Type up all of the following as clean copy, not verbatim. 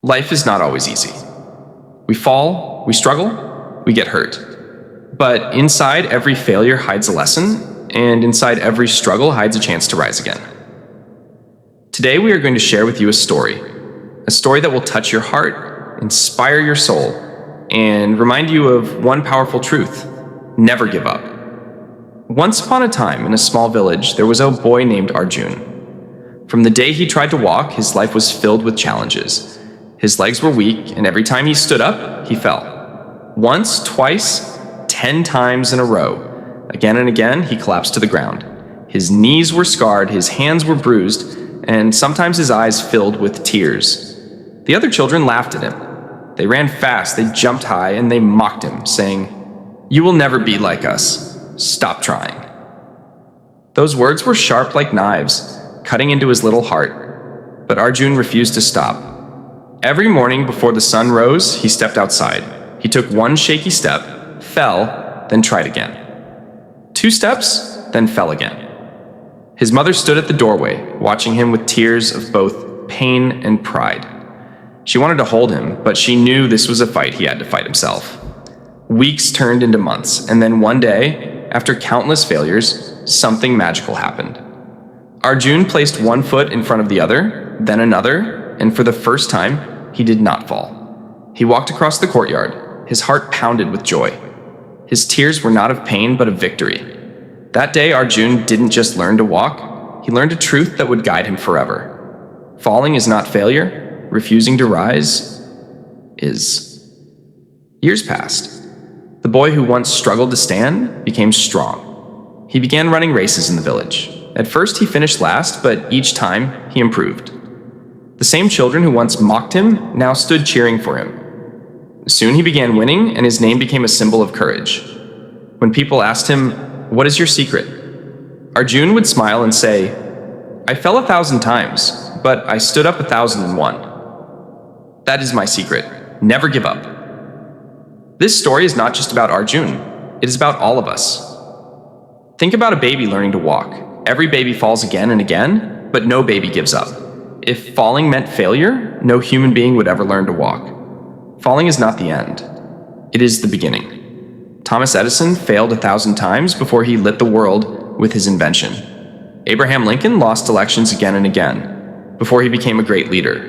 Life is not always easy. We fall, we struggle, we get hurt. But inside every failure hides a lesson, and inside every struggle hides a chance to rise again. Today we are going to share with you a story that will touch your heart, inspire your soul, and remind you of one powerful truth: never give up. Once upon a time, in a small village, there was a boy named Arjun. From the day he tried to walk, his life was filled with challenges. His legs were weak, and every time he stood up, he fell. Once, twice, 10 times in a row. Again and again, he collapsed to the ground. His knees were scarred, his hands were bruised, and sometimes his eyes filled with tears. The other children laughed at him. They ran fast, they jumped high, and they mocked him, saying, "You will never be like us. Stop trying." Those words were sharp like knives, cutting into his little heart. But Arjun refused to stop. Every morning before the sun rose, he stepped outside. He took one shaky step, fell, then tried again. 2 steps, then fell again. His mother stood at the doorway, watching him with tears of both pain and pride. She wanted to hold him, but she knew this was a fight he had to fight himself. Weeks turned into months, and then one day, after countless failures, something magical happened. Arjun placed one foot in front of the other, then another, and for the first time, he did not fall. He walked across the courtyard, his heart pounded with joy. His tears were not of pain, but of victory. That day, Arjun didn't just learn to walk, he learned a truth that would guide him forever. Falling is not failure, refusing to rise is. Years passed. The boy who once struggled to stand became strong. He began running races in the village. At first, he finished last, but each time, he improved. The same children who once mocked him now stood cheering for him. Soon he began winning, and his name became a symbol of courage. When people asked him, "What is your secret?" Arjun would smile and say, "I fell 1,000 times, but I stood up 1,001. That is my secret. Never give up." This story is not just about Arjun. It is about all of us. Think about a baby learning to walk. Every baby falls again and again, but no baby gives up. If falling meant failure, no human being would ever learn to walk. Falling is not the end. It is the beginning. Thomas Edison failed 1,000 times before he lit the world with his invention. Abraham Lincoln lost elections again and again before he became a great leader.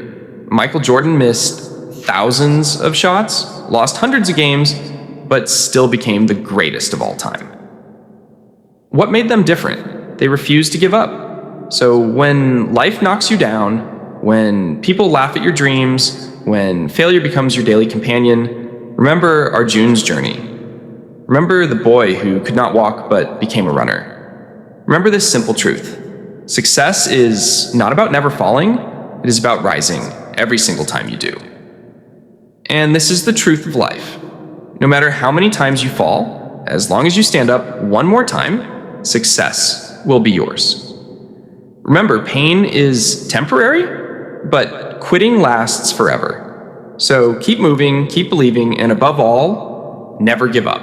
Michael Jordan missed thousands of shots, lost hundreds of games, but still became the greatest of all time. What made them different? They refused to give up. So when life knocks you down, when people laugh at your dreams, when failure becomes your daily companion, remember Arjun's journey. Remember the boy who could not walk but became a runner. Remember this simple truth: success is not about never falling, it is about rising every single time you do. And this is the truth of life. No matter how many times you fall, as long as you stand up one more time, success will be yours. Remember, pain is temporary, but quitting lasts forever. So keep moving, keep believing, and above all, never give up.